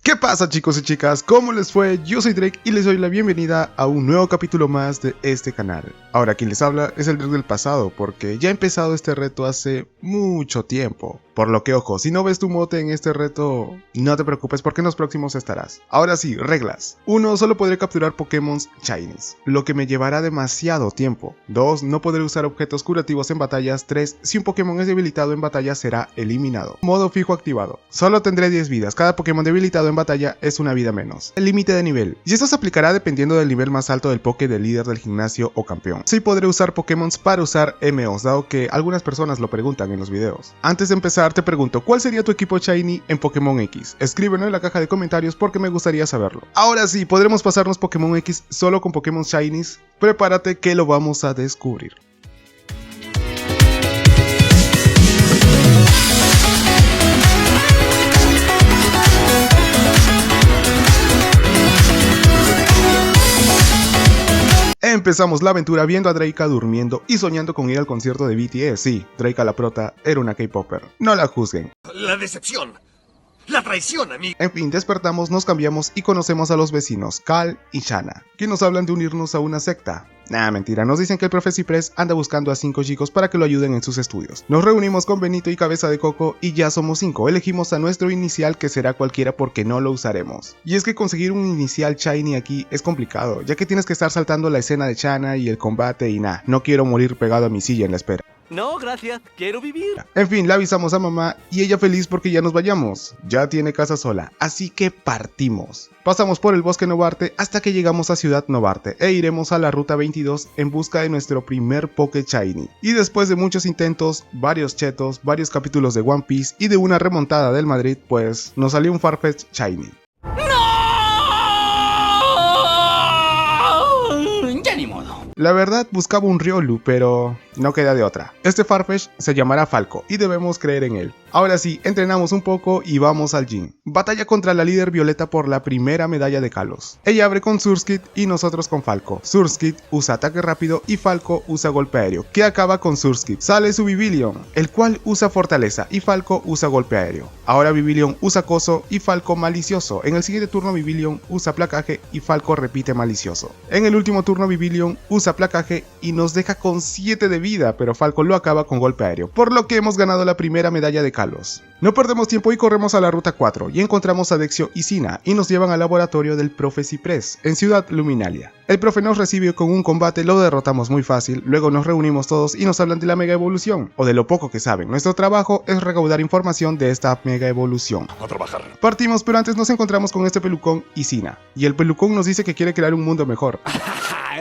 ¿Qué pasa, chicos y chicas? ¿Cómo les fue? Yo soy Drake y les doy la bienvenida a un nuevo capítulo más de este canal. Ahora quien les habla es el Drake del pasado, porque ya he empezado este reto hace mucho tiempo. Por lo que, ojo, si no ves tu mote en este reto, no te preocupes porque en los próximos estarás. Ahora sí, reglas. 1. Solo podré capturar Pokémon Shinies, lo que me llevará demasiado tiempo. 2. No podré usar objetos curativos en batallas. 3. Si un Pokémon es debilitado en batalla será eliminado. Modo fijo activado. Solo tendré 10 vidas, cada Pokémon debilitado en batalla es una vida menos. El límite de nivel. Y esto se aplicará dependiendo del nivel más alto del Poké del líder del gimnasio o campeón. Sí podré usar Pokémon para usar MOs, dado que algunas personas lo preguntan en los videos. Antes de empezar te pregunto, ¿cuál sería tu equipo Shiny en Pokémon X? Escríbelo en la caja de comentarios porque me gustaría saberlo. Ahora sí, podremos pasarnos Pokémon X solo con Pokémon Shinies. Prepárate que lo vamos a descubrir. Empezamos la aventura viendo a Drake durmiendo y soñando con ir al concierto de BTS. Sí, Drake la prota era una K-popper. No la juzguen. La decepción. La traición, amigo. En fin, despertamos, nos cambiamos y conocemos a los vecinos, Cal y Shanna, que nos hablan de unirnos a una secta. Nah, mentira, nos dicen que el profe Ciprés anda buscando a 5 chicos para que lo ayuden en sus estudios. Nos reunimos con Benito y Cabeza de Coco y ya somos 5, elegimos a nuestro inicial que será cualquiera porque no lo usaremos. Y es que conseguir un inicial Shiny aquí es complicado, ya que tienes que estar saltando la escena de Shanna y el combate y nah, no quiero morir pegado a mi silla en la espera. No, gracias, quiero vivir. En fin, le avisamos a mamá y ella feliz porque ya nos vayamos. Ya tiene casa sola, así que partimos. Pasamos por el bosque Novarte hasta que llegamos a Ciudad Novarte e iremos a la ruta 22 en busca de nuestro primer Poké Shiny. Y después de muchos intentos, varios chetos, varios capítulos de One Piece y de una remontada del Madrid, pues nos salió un Farfetch Shiny. La verdad buscaba un Riolu, pero no queda de otra. Este Farfetch se llamará Falco y debemos creer en él. Ahora sí, entrenamos un poco y vamos al gym. Batalla contra la líder Violeta por la primera medalla de Kalos. Ella abre con Surskit y nosotros con Falco. Surskit usa ataque rápido y Falco usa golpe aéreo, que acaba con Surskit. Sale su Vivillon, el cual usa fortaleza y Falco usa golpe aéreo. Ahora Vivillon usa acoso y Falco malicioso. En el siguiente turno Vivillon usa placaje y Falco repite malicioso. En el último turno Vivillon usa placaje y nos deja con 7 de vida, pero Falco lo acaba con golpe aéreo, por lo que hemos ganado la primera medalla de Kalos. No perdemos tiempo y corremos a la ruta 4 y encontramos a Dexio y Sina y nos llevan al laboratorio del profe Ciprés en Ciudad Luminalia. El profe nos recibe con un combate, lo derrotamos muy fácil, luego nos reunimos todos y nos hablan de la mega evolución, o de lo poco que saben. Nuestro trabajo es recaudar información de esta mega evolución. A trabajar. Partimos, pero antes nos encontramos con este pelucón y Sina, y el pelucón nos dice que quiere crear un mundo mejor.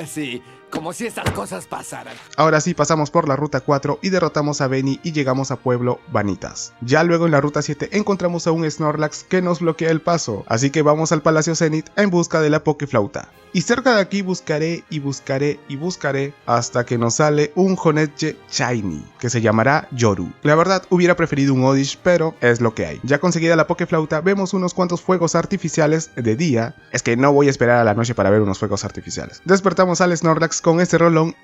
Sí, como si estas cosas pasaran. Ahora sí, pasamos por la ruta 4 y derrotamos a Benny y llegamos a Pueblo Vanitas. Ya luego en la ruta 7 encontramos a un Snorlax que nos bloquea el paso, así que vamos al Palacio Zenith en busca de la Pokéflauta. Y cerca de aquí buscaré y buscaré y buscaré hasta que nos sale un Honedge Shiny, que se llamará Yoru. La verdad hubiera preferido un Oddish, pero es lo que hay. Ya conseguida la Pokéflauta, vemos unos cuantos fuegos artificiales de día. Es que no voy a esperar a la noche para ver unos fuegos artificiales. Despertamos al Snorlax con este rolón.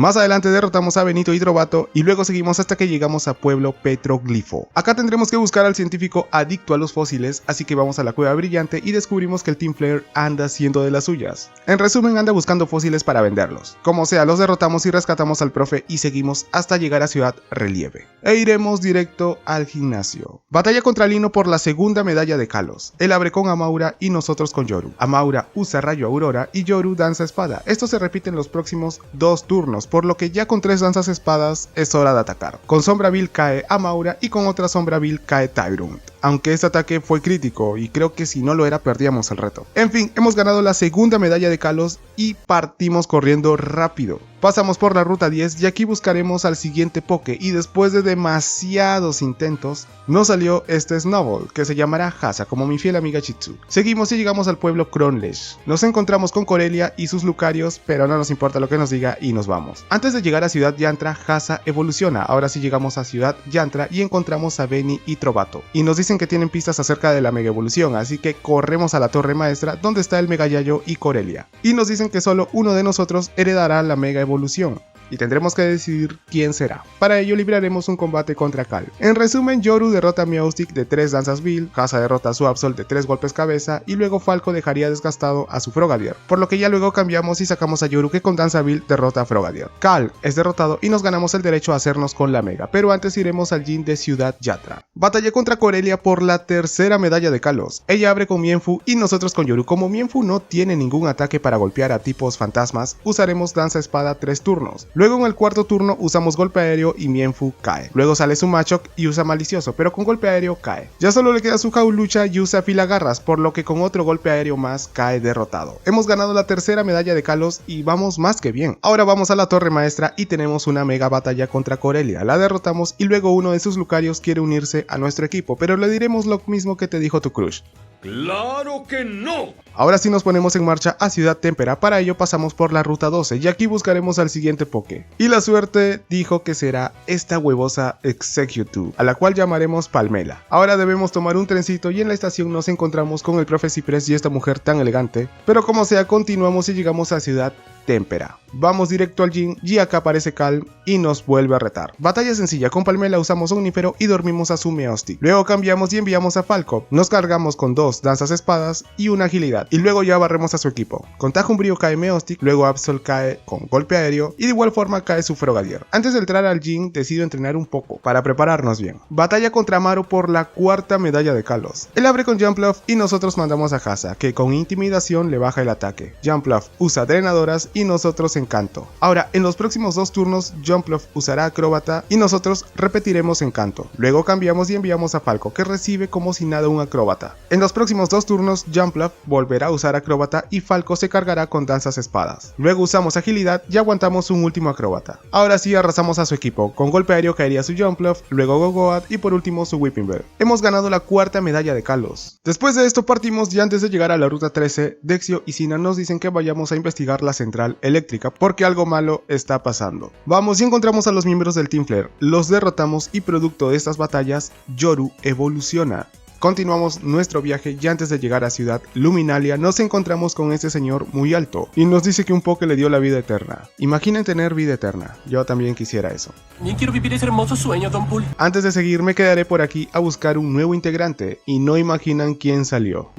Más adelante derrotamos a Benito y Drovato y luego seguimos hasta que llegamos a Pueblo Petroglifo. Acá tendremos que buscar al científico adicto a los fósiles, así que vamos a la cueva brillante y descubrimos que el Team Flare anda haciendo de las suyas. En resumen, anda buscando fósiles para venderlos. Como sea, los derrotamos y rescatamos al profe y seguimos hasta llegar a Ciudad Relieve. E iremos directo al gimnasio. Batalla contra Lino por la segunda medalla de Kalos. Él abre con Amaura y nosotros con Yoru. Amaura usa Rayo Aurora y Yoru danza espada. Esto se repite en los próximos 2 turnos, por lo que ya con 3 danzas espadas es hora de atacar. Con Sombra Vil cae Amaura y con otra Sombra Vil cae Tyrant. Aunque este ataque fue crítico y creo que si no lo era perdíamos el reto. En fin, hemos ganado la segunda medalla de Kalos y partimos corriendo rápido. Pasamos por la ruta 10 y aquí buscaremos al siguiente Poké y después de demasiados intentos nos salió este Snowball que se llamará Hasa como mi fiel amiga Chitsu. Seguimos y llegamos al pueblo Kronlesh. Nos encontramos con Corelia y sus Lucarios, pero no nos importa lo que nos diga y nos vamos. Antes de llegar a Ciudad Yantra, Hasa evoluciona. Ahora sí llegamos a Ciudad Yantra y encontramos a Benny y Trovato. Y nos dicen que tienen pistas acerca de la mega evolución, así que corremos a la torre maestra donde está el Mega Yayo y Corelia. Y nos dicen que solo uno de nosotros heredará la mega evolución. y tendremos que decidir quién será. Para ello libraremos un combate contra Cal. En resumen, Yoru derrota a Meowstic de 3 danzas Bill, Casa derrota a su Absol de 3 golpes cabeza y luego Falco dejaría desgastado a su Frogadier, por lo que ya luego cambiamos y sacamos a Yoru que con danza Bill derrota a Frogadier. Cal es derrotado y nos ganamos el derecho a hacernos con la Mega, pero antes iremos al gym de Ciudad Yatra. Batalla contra Corelia por la tercera medalla de Kalos. Ella abre con Mienfoo y nosotros con Yoru. Como Mienfoo no tiene ningún ataque para golpear a tipos fantasmas, usaremos danza espada 3 turnos. Luego en el cuarto turno usamos golpe aéreo y Mienfoo cae. Luego sale su Machoke y usa malicioso, pero con golpe aéreo cae. Ya solo le queda su Jaulucha y usa filagarras, por lo que con otro golpe aéreo más cae derrotado. Hemos ganado la tercera medalla de Kalos y vamos más que bien. Ahora vamos a la torre maestra y tenemos una mega batalla contra Corelia. La derrotamos y luego uno de sus Lucarios quiere unirse a nuestro equipo, pero le diremos lo mismo que te dijo tu crush. ¡Claro que no! Ahora sí nos ponemos en marcha a Ciudad Témpera, para ello pasamos por la ruta 12 y aquí buscaremos al siguiente Poké. Y la suerte dijo que será esta huevosa Executive, a la cual llamaremos Palmela. Ahora debemos tomar un trencito y en la estación nos encontramos con el profe Ciprés y esta mujer tan elegante, pero como sea continuamos y llegamos a Ciudad Témpera. Vamos directo al gym y acá aparece Cal y nos vuelve a retar. Batalla sencilla, con Palmela usamos Omnífero y dormimos a su Meowstic. Luego cambiamos y enviamos a Falco. Nos cargamos con 2 danzas espadas y una agilidad. Y luego ya barremos a su equipo. Con Tajumbrío cae Meowstic, luego Absol cae con golpe aéreo y de igual forma cae su Frogadier. Antes de entrar al gym decido entrenar un poco para prepararnos bien. Batalla contra Amaro por la cuarta medalla de Kalos. Él abre con Jumpluff y nosotros mandamos a Hasa, que con intimidación le baja el ataque. Jumpluff usa drenadoras y nosotros Encanto. Ahora, en los próximos 2 turnos, Jumpluff usará Acróbata y nosotros repetiremos Encanto. Luego cambiamos y enviamos a Falco, que recibe como si nada un Acróbata. En los próximos 2 turnos, Jumpluff volverá a usar Acróbata y Falco se cargará con danzas espadas. Luego usamos Agilidad y aguantamos un último Acróbata. Ahora sí arrasamos a su equipo. Con golpe aéreo caería su Jumpluff, luego Gogoat y por último su Whipping Bell. Hemos ganado la cuarta medalla de Kalos. Después de esto partimos y antes de llegar a la ruta 13, Dexio y Sina nos dicen que vayamos a investigar la central eléctrica porque algo malo está pasando. Vamos y encontramos a los miembros del Team Flare, los derrotamos y producto de estas batallas, Yoru evoluciona. Continuamos nuestro viaje y antes de llegar a Ciudad Luminalia nos encontramos con este señor muy alto y nos dice que un Poké le dio la vida eterna. Imaginen tener vida eterna, yo también quisiera eso. Yo quiero vivir ese hermoso sueño, Don Pool. Antes de seguir me quedaré por aquí a buscar un nuevo integrante y no imaginan quién salió.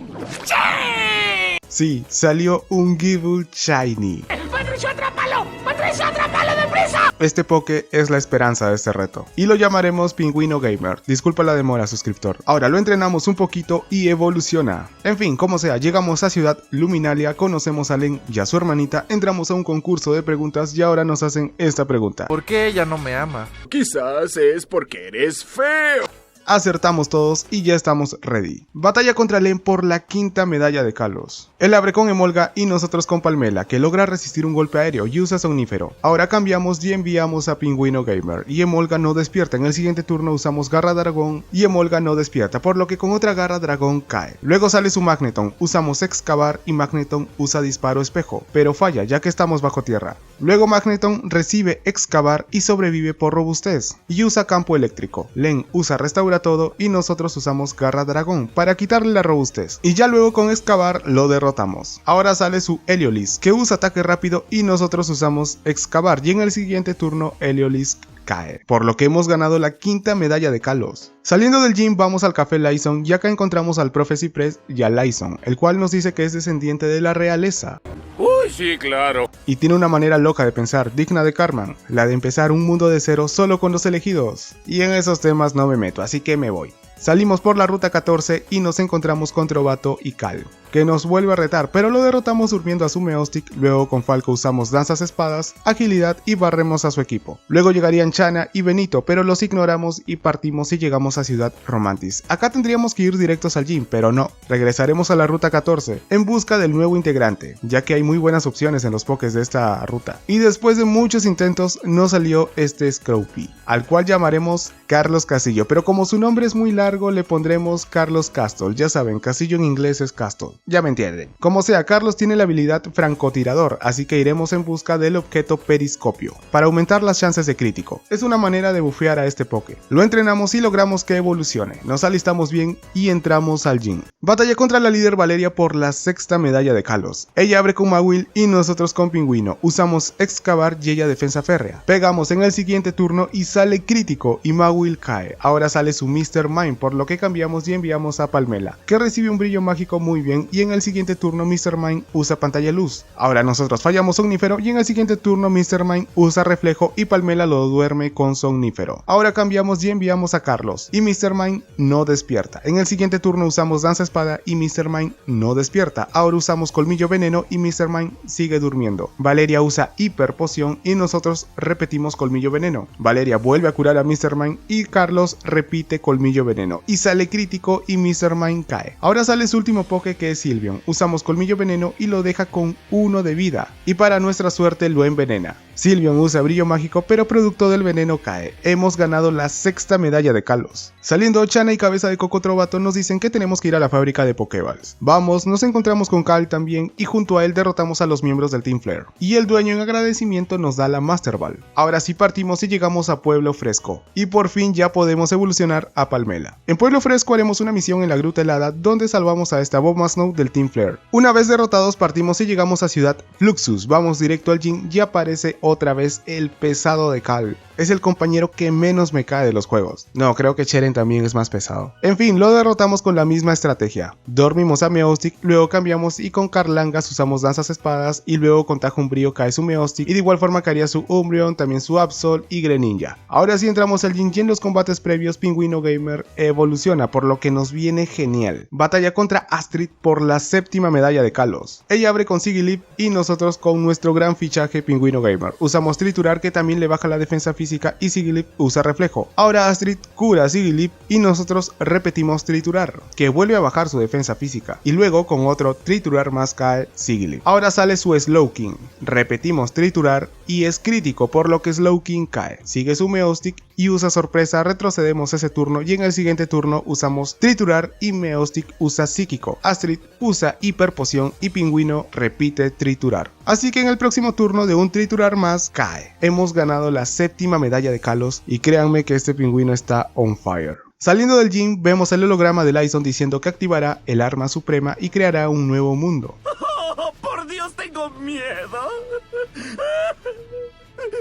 Sí, salió un Gible Shiny. ¡Patricio, atrápalo! ¡Patricio, atrápalo deprisa! Este Poké es la esperanza de este reto y lo llamaremos Pingüino Gamer. Disculpa la demora, suscriptor. Ahora lo entrenamos un poquito y evoluciona. En fin, como sea, llegamos a Ciudad Luminalia, conocemos a Len y a su hermanita, entramos a un concurso de preguntas y ahora nos hacen esta pregunta. ¿Por qué ella no me ama? Quizás es porque eres feo. Acertamos todos y ya estamos ready. Batalla contra Len por la quinta medalla de Kalos. Él abre con Emolga y nosotros con Palmela, que logra resistir un golpe aéreo y usa Somnífero. Ahora cambiamos y enviamos a Pingüino Gamer y Emolga no despierta. En el siguiente turno usamos Garra Dragón y Emolga no despierta, por lo que con otra Garra Dragón cae. Luego sale su Magneton, usamos Excavar y Magneton usa Disparo Espejo, pero falla ya que estamos bajo tierra. Luego Magneton recibe Excavar y sobrevive por robustez y usa Campo Eléctrico. Len usa Restaurar todo y nosotros usamos Garra Dragón para quitarle la robustez y ya luego con Excavar lo derrotamos. Ahora sale su Heliolisk que usa ataque rápido y nosotros usamos Excavar y en el siguiente turno Heliolisk cae, por lo que hemos ganado la quinta medalla de Kalos. Saliendo del gym vamos al café Lyson y acá encontramos al profe Ciprés y a Lyson, el cual nos dice que es descendiente de la realeza. Uy, sí, claro. Y tiene una manera loca de pensar, digna de Cartman, la de empezar un mundo de cero solo con los elegidos. Y en esos temas no me meto, así que me voy. Salimos por la ruta 14 y nos encontramos con Trovato y Cal, que nos vuelve a retar, pero lo derrotamos durmiendo a su Meowstic. Luego con Falco usamos Danzas Espadas, Agilidad y barremos a su equipo. Luego llegarían Chana y Benito, pero los ignoramos y partimos y llegamos a Ciudad Romantis. Acá tendríamos que ir directos al gym, pero no, regresaremos a la ruta 14 en busca del nuevo integrante, ya que hay muy buenas opciones en los pokés de esta ruta. Y después de muchos intentos nos salió este Scroopy, al cual llamaremos Carlos Castillo, pero como su nombre es muy largo le pondremos Carlos Castle. Ya saben, Castillo en inglés es Castle. Ya me entienden. Como sea, Carlos tiene la habilidad francotirador, así que iremos en busca del objeto periscopio, para aumentar las chances de crítico. Es una manera de bufear a este Poké. Lo entrenamos y logramos que evolucione. Nos alistamos bien y entramos al gym. Batalla contra la líder Valeria por la 6ª medalla de Kalos. Ella abre con Mawile y nosotros con Pingüino. Usamos excavar y ella defensa férrea. Pegamos en el siguiente turno y sale crítico y Mawile cae. Ahora sale su Mr. Mime, por lo que cambiamos y enviamos a Palmela, que recibe un brillo mágico muy bien, y en el siguiente turno Mr. Mime usa pantalla luz. Ahora nosotros fallamos Somnífero y en el siguiente turno Mr. Mime usa reflejo y Palmela lo duerme con Somnífero. Ahora cambiamos y enviamos a Carlos y Mr. Mime no despierta. En el siguiente turno usamos Danza Espada y Mr. Mime no despierta. Ahora usamos Colmillo Veneno y Mr. Mime sigue durmiendo. Valeria usa Hiper Poción y nosotros repetimos Colmillo Veneno. Valeria vuelve a curar a Mr. Mime y Carlos repite Colmillo Veneno y sale crítico y Mr. Mime cae. Ahora sale su último Poké, que es Sylveon. Usamos Colmillo Veneno y lo deja con 1 de vida, y para nuestra suerte lo envenena. Sylveon usa brillo mágico, pero producto del veneno cae. Hemos ganado la 6ª medalla de Kalos. Saliendo Chana y Cabeza de Coco Trovato nos dicen que tenemos que ir a la fábrica de Pokéballs. Vamos, nos encontramos con Cal también y junto a él derrotamos a los miembros del Team Flare. Y el dueño en agradecimiento nos da la Master Ball. Ahora sí partimos y llegamos a Pueblo Fresco. Y por fin ya podemos evolucionar a Palmela. En Pueblo Fresco haremos una misión en la Gruta Helada donde salvamos a esta Bombasnow del Team Flare. Una vez derrotados partimos y llegamos a Ciudad Fluxus. Vamos directo al gym y aparece otra vez el pesado de Cal. Es el compañero que menos me cae de los juegos. No, creo que Cheren también es más pesado. En fin, lo derrotamos con la misma estrategia. Dormimos a Meowstic, luego cambiamos y con Carlangas usamos Danzas Espadas y luego con Tajumbrío cae su Meowstic y de igual forma caería su Umbreon, también su Absol y Greninja. Ahora sí entramos al gym y en los combates previos Pingüino Gamer evoluciona, por lo que nos viene genial. Batalla contra Astrid por la 7ª medalla de Kalos. Ella abre con Sigilyph y nosotros con nuestro gran fichaje Pingüino Gamer. Usamos Triturar, que también le baja la defensa física, y Sigilyph usa reflejo. Ahora Astrid cura a Sigilyph y nosotros repetimos Triturar, que vuelve a bajar su defensa física, y luego con otro Triturar más cae Sigilyph. Ahora sale su Slowking, repetimos Triturar y es crítico, por lo que Slowking cae. Sigue su Meowstic y usa sorpresa, retrocedemos ese turno y en el siguiente turno usamos Triturar y Meowstic usa Psíquico. Astrid usa Hiper Poción y Pingüino repite Triturar. Así que en el próximo turno de un Triturar más cae. Hemos ganado la 7ª medalla de Kalos y créanme que este Pingüino está on fire. Saliendo del gym vemos el holograma de Lyson diciendo que activará el arma suprema y creará un nuevo mundo. ¡Oh, por Dios, tengo miedo!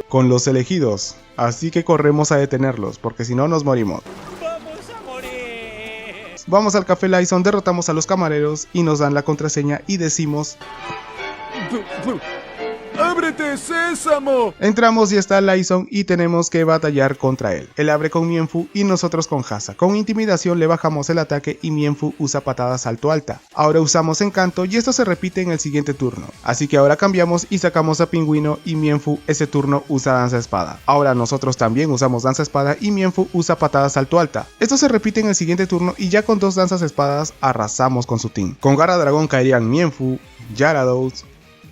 Con los elegidos, así que corremos a detenerlos porque si no nos morimos. ¡Vamos a morir! Vamos al Café Lyson, derrotamos a los camareros y nos dan la contraseña y decimos: ¡Ábrete, Sésamo! Entramos y está Lyson y tenemos que batallar contra él. Él abre con Mienfoo y nosotros con Hasa. Con intimidación le bajamos el ataque y Mienfoo usa patada salto alta. Ahora usamos encanto y esto se repite en el siguiente turno. Así que ahora cambiamos y sacamos a Pingüino y Mienfoo ese turno usa danza espada. Ahora nosotros también usamos danza espada y Mienfoo usa patada salto alta. Esto se repite en el siguiente turno y ya con 2 danzas espadas arrasamos con su team. Con Garra Dragón caerían Mienfoo, Gyarados,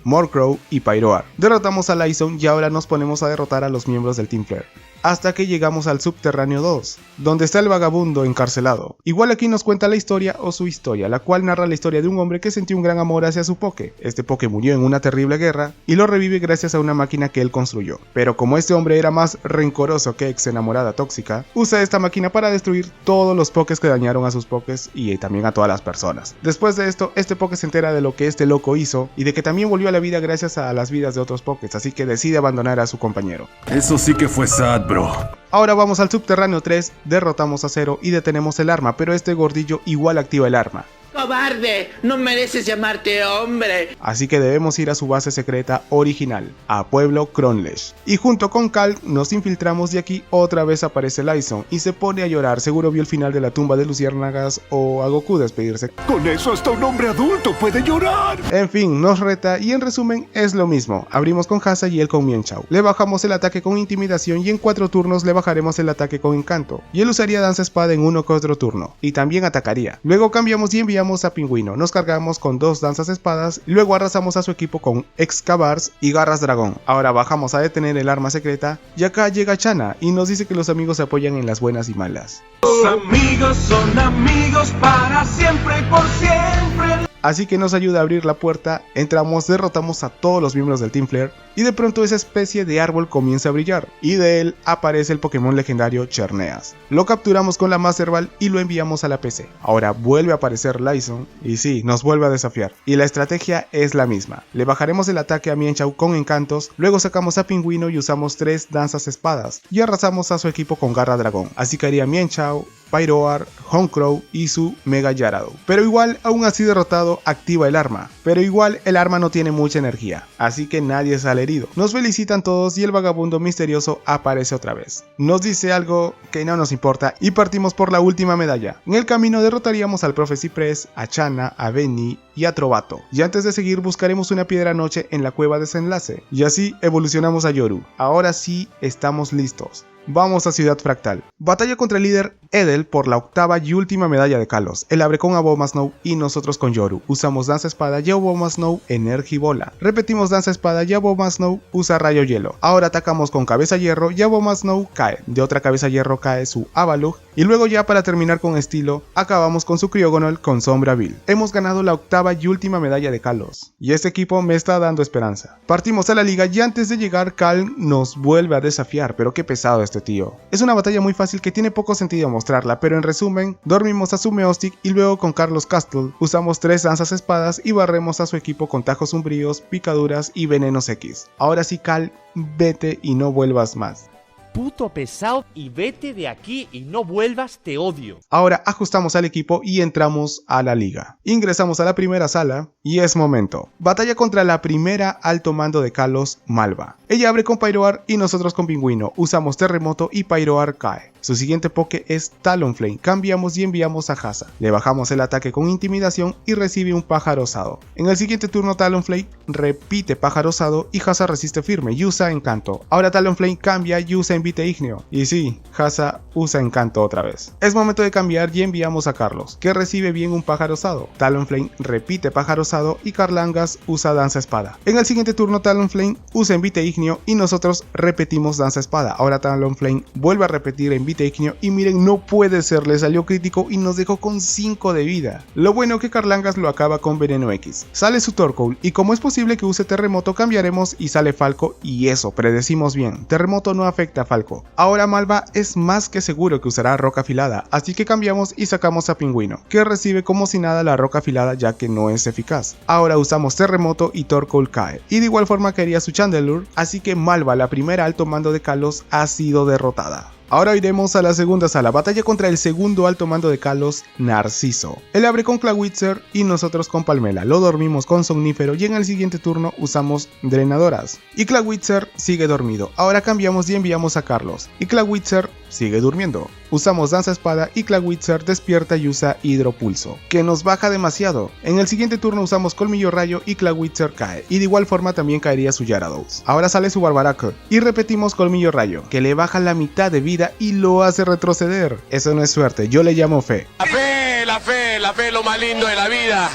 Murkrow y Pyroar. Derrotamos a Lyson y ahora nos ponemos a derrotar a los miembros del Team Flare. Hasta que llegamos al Subterráneo 2, donde está el vagabundo encarcelado. Igual aquí nos cuenta la historia o su historia, la cual narra la historia de un hombre que sintió un gran amor hacia su Poké. Este Poké murió en una terrible guerra y lo revive gracias a una máquina que él construyó. Pero como este hombre era más rencoroso que ex enamorada tóxica, usa esta máquina para destruir todos los Pokés que dañaron a sus Pokés y también a todas las personas. Después de esto, este Poké se entera de lo que este loco hizo y de que también volvió a la vida gracias a las vidas de otros Pokés, así que decide abandonar a su compañero. Eso sí que fue sad, bro. Ahora vamos al Subterráneo 3, derrotamos a Zero y detenemos el arma, pero este gordillo igual activa el arma. ¡Cobarde! ¡No mereces llamarte hombre! Así que debemos ir a su base secreta original, a Pueblo Cronlesh. Y junto con Cal nos infiltramos y aquí otra vez aparece Lyson y se pone a llorar, seguro vio el final de la tumba de Luciérnagas o a Goku despedirse. Con eso hasta un hombre adulto puede llorar. En fin, nos reta y en resumen es lo mismo. Abrimos con Hasa y él con Mienshao. Le bajamos el ataque con intimidación y en 4 turnos le bajaremos el ataque con encanto. Y él usaría danza espada en uno que otro turno. Y también atacaría. Luego cambiamos y enviamos a Pingüino, nos cargamos con 2 danzas espadas, luego arrasamos a su equipo con Excavars y Garras Dragón. Ahora bajamos a detener el arma secreta y acá llega Chana y nos dice que los amigos se apoyan en las buenas y malas. Los amigos son amigos para siempre y por siempre. así que nos ayuda a abrir la puerta, entramos, derrotamos a todos los miembros del Team Flare y de pronto esa especie de árbol comienza a brillar y de él aparece el Pokémon legendario Xerneas. Lo capturamos con la Master Ball y lo enviamos a la PC. Ahora vuelve a aparecer Lyson y sí, nos vuelve a desafiar y la estrategia es la misma. Le bajaremos el ataque a Mienshao con encantos, luego sacamos a Pingüino y usamos 3 danzas espadas y arrasamos a su equipo con Garra Dragón, así que haría Mienshao, Pyroar, Honchkrow y su Mega Gyarados. Pero igual, aún así derrotado, activa el arma. Pero igual el arma no tiene mucha energía, así que nadie sale herido. Nos felicitan todos y el vagabundo misterioso aparece otra vez. Nos dice algo que no nos importa y partimos por la última medalla. En el camino derrotaríamos al Profe Cypress, a Chana, a Benny y a Trovato. Y antes de seguir buscaremos una piedra noche en la cueva desenlace. Y así evolucionamos a Yoru. Ahora sí estamos listos. Vamos a Ciudad Fractal. Batalla contra el líder Edel por la octava y última medalla de Kalos. Él abre con Abomasnow y nosotros con Yoru. Usamos Danza Espada y Abomasnow Energibola. Repetimos Danza Espada y Abomasnow usa Rayo Hielo. Ahora atacamos con Cabeza Hierro y Abomasnow cae. De otra Cabeza Hierro cae su Avalugg. Y luego ya para terminar con estilo, acabamos con su Cryogonal con Sombra Vil. Hemos ganado la octava y última medalla de Kalos. Y este equipo me está dando esperanza. Partimos a la liga y antes de llegar Kalm nos vuelve a desafiar, pero qué pesado este tío. Es una batalla muy fácil que tiene poco sentido mostrarla, pero en resumen, dormimos a su Meowstic y luego con Carlos Castle usamos 3 danzas espadas y barremos a su equipo con tajos umbríos, picaduras y venenos X. Ahora sí, Kalm, vete y no vuelvas más. Puto pesado y vete de aquí y no vuelvas, te odio. Ahora ajustamos al equipo y entramos a la liga. Ingresamos a la primera sala y es momento. Batalla contra la primera alto mando de Kalos, Malva. Ella abre con Pyroar y nosotros con Pingüino. Usamos Terremoto y Pyroar cae. Su siguiente poke es Talonflame. Cambiamos y enviamos a Hasa. Le bajamos el ataque con Intimidación y recibe un pájaro osado. En el siguiente turno Talonflame repite pájaro osado y Hasa resiste firme y usa Encanto. Ahora Talonflame cambia y usa Envite Ígneo. Y sí, Hasa usa Encanto otra vez. Es momento de cambiar y enviamos a Carlos, que recibe bien un pájaro osado. Talonflame repite pájaro osado y Carlangas usa Danza Espada. En el siguiente turno Talonflame usa Envite Ígneo y nosotros repetimos Danza Espada. Ahora Talonflame vuelve a repetir Envite Ígneo y miren, no puede ser, le salió crítico y nos dejó con 5 de vida. Lo bueno que Carlangas lo acaba con Veneno X. Sale su Torkoal y como es posible que use Terremoto, cambiaremos y sale Falco y eso, predecimos bien. Terremoto no afecta a Falco. Ahora Malva es más que seguro que usará Roca Afilada, así que cambiamos y sacamos a Pingüino, que recibe como si nada la Roca Afilada ya que no es eficaz. Ahora usamos Terremoto y Torkoal cae. Y de igual forma caería su Chandelure, así que Malva, la primera alto mando de Kalos, ha sido derrotada. Ahora iremos a la segunda sala, batalla contra el segundo alto mando de Kalos, Narciso. Él abre con Clawitzer y nosotros con Palmela, lo dormimos con Somnífero y en el siguiente turno usamos Drenadoras. Y Clawitzer sigue dormido, ahora cambiamos y enviamos a Carlos, y Clawitzer sigue durmiendo. Usamos Danza Espada y Clawitzer despierta y usa Hidropulso, que nos baja demasiado. En el siguiente turno usamos Colmillo Rayo y Clawitzer cae, y de igual forma también caería su Gyarados. Ahora sale su Barbaracle, y repetimos Colmillo Rayo, que le baja la mitad de vida y lo hace retroceder. Eso no es suerte, yo le llamo fe. La fe, lo más lindo de la vida.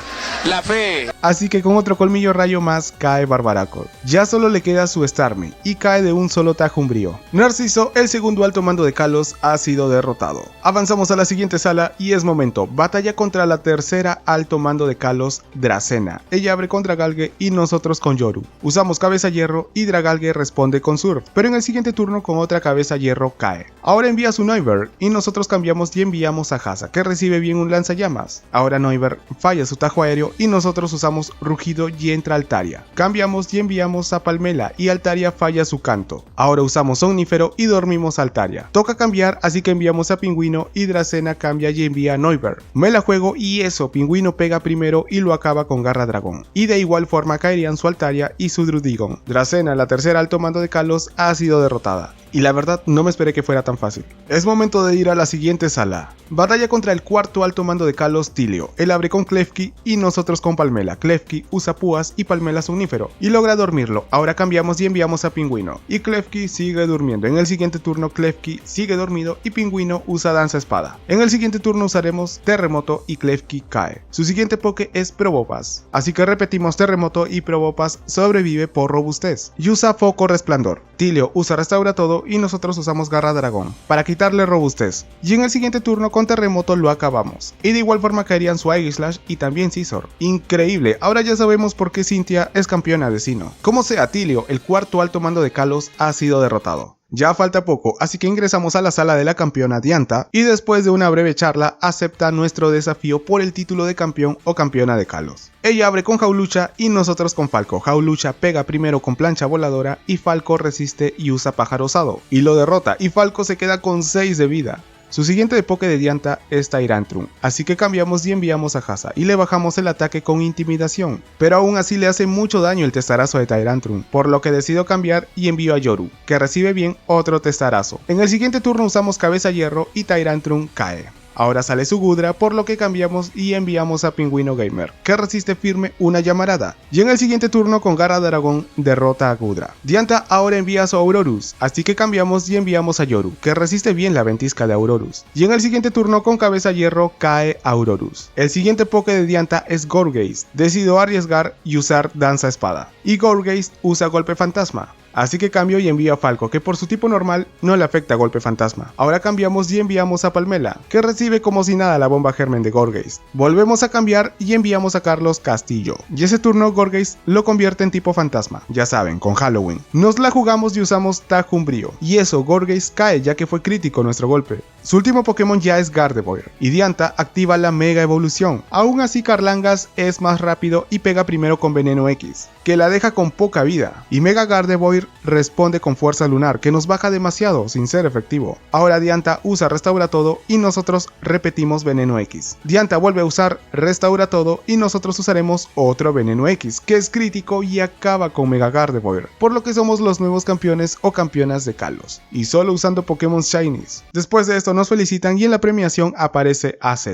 La fe. Así que con otro Colmillo Rayo más cae Barbaracle. Ya solo le queda su Starmie y cae de un solo tajo umbrío. Narciso, el segundo alto mando de Kalos, ha sido derrotado. Avanzamos a la siguiente sala y es momento. Batalla contra la tercera alto mando de Kalos, Dracena. Ella abre con Dragalge y nosotros con Yoru. Usamos Cabeza Hierro y Dragalge responde con Surf, pero en el siguiente turno con otra Cabeza Hierro cae. Ahora envía su Noivern y nosotros cambiamos y enviamos a Hasa, que recibe bien un lanzallamas. Ahora Noivern falla su tajo aéreo y nosotros usamos Rugido y entra Altaria. Cambiamos y enviamos a Palmela y Altaria falla su canto. Ahora usamos Somnífero y dormimos a Altaria. Toca cambiar, así que enviamos a Pingüino y Dracena cambia y envía a Noivern. Me la juego y eso, Pingüino pega primero y lo acaba con Garra Dragón. Y de igual forma caerían su Altaria y su Druddigon. Dracena, la tercera alto mando de Kalos, ha sido derrotada. Y la verdad no me esperé que fuera tan fácil. Es momento de ir a la siguiente sala. Batalla contra el cuarto alto mando de Kalos, Tilio. Él abre con Klefki y nosotros con Palmela. Klefki usa Púas y Palmela Somnífero y logra dormirlo. Ahora cambiamos y enviamos a Pingüino. Y Klefki sigue durmiendo. En el siguiente turno Klefki sigue dormido y Pingüino usa Danza Espada. En el siguiente turno usaremos Terremoto y Klefki cae. Su siguiente poke es Probopass. Así que repetimos Terremoto y Probopass sobrevive por robustez. Y usa Foco Resplandor. Tilio usa Restaura Todo Terremoto y nosotros usamos Garra Dragón para quitarle robustez. Y en el siguiente turno con Terremoto lo acabamos. Y de igual forma caerían su Aegislash y también Scizor. Increíble, ahora ya sabemos por qué Cynthia es campeona de Sinnoh. Como sea, Tilio, el cuarto alto mando de Kalos, ha sido derrotado. Ya falta poco, así que ingresamos a la sala de la campeona Diantha y después de una breve charla acepta nuestro desafío por el título de campeón o campeona de Kalos. Ella abre con Jaulucha y nosotros con Falco. Jaulucha pega primero con plancha voladora y Falco resiste y usa pájaro osado y lo derrota y Falco se queda con 6 de vida. Su siguiente Poké de Diantha es Tyrantrum, así que cambiamos y enviamos a Hasa y le bajamos el ataque con intimidación, pero aún así le hace mucho daño el testarazo de Tyrantrum, por lo que decido cambiar y envío a Yoru, que recibe bien otro testarazo. En el siguiente turno usamos Cabeza Hierro y Tyrantrum cae. Ahora sale su Gudra, por lo que cambiamos y enviamos a Pingüino Gamer, que resiste firme una llamarada. Y en el siguiente turno con Garra Dragón derrota a Gudra. Diantha ahora envía a su Aurorus, así que cambiamos y enviamos a Yoru, que resiste bien la ventisca de Aurorus. Y en el siguiente turno con Cabeza Hierro cae Aurorus. El siguiente Poké de Diantha es Gourgeist. Decido arriesgar y usar Danza Espada. Y Gourgeist usa Golpe Fantasma. Así que cambio y envío a Falco, que por su tipo normal no le afecta Golpe Fantasma. Ahora cambiamos y enviamos a Palmela, que recibe como si nada la bomba germen de Gourgeist. Volvemos a cambiar y enviamos a Carlos Castillo. Y ese turno Gourgeist lo convierte en tipo fantasma, ya saben, con Halloween. Nos la jugamos y usamos Tag Umbrío. Y eso, Gourgeist cae ya que fue crítico nuestro golpe. Su último Pokémon ya es Gardevoir, y Diantha activa la Mega Evolución. Aún así Carlangas es más rápido y pega primero con Veneno X, que la deja con poca vida. Y Mega Gardevoir responde con Fuerza Lunar, que nos baja demasiado sin ser efectivo. Ahora Diantha usa Restaura Todo y nosotros repetimos Veneno X. Diantha vuelve a usar Restaura Todo y nosotros usaremos otro Veneno X, que es crítico y acaba con Mega Gardevoir, por lo que somos los nuevos campeones o campeonas de Kalos, y solo usando Pokémon Shinies. Después de esto nos felicitan y en la premiación aparece AZ.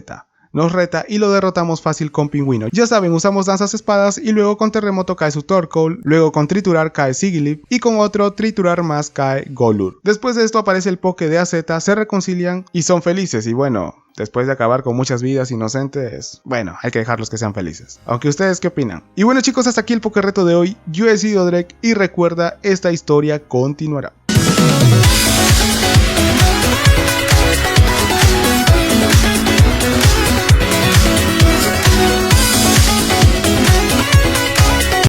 Nos reta y lo derrotamos fácil con Pingüino. Ya saben, usamos Danzas Espadas y luego con Terremoto cae su Torkoal, luego con Triturar cae Sigilyph y con otro Triturar más cae Golur. Después de esto aparece el Poké de AZ, se reconcilian y son felices y bueno, después de acabar con muchas vidas inocentes, bueno, hay que dejarlos que sean felices. Aunque ustedes, ¿qué opinan? Y bueno chicos, hasta aquí el Poké Reto de hoy. Yo he sido Drek y recuerda, esta historia continuará.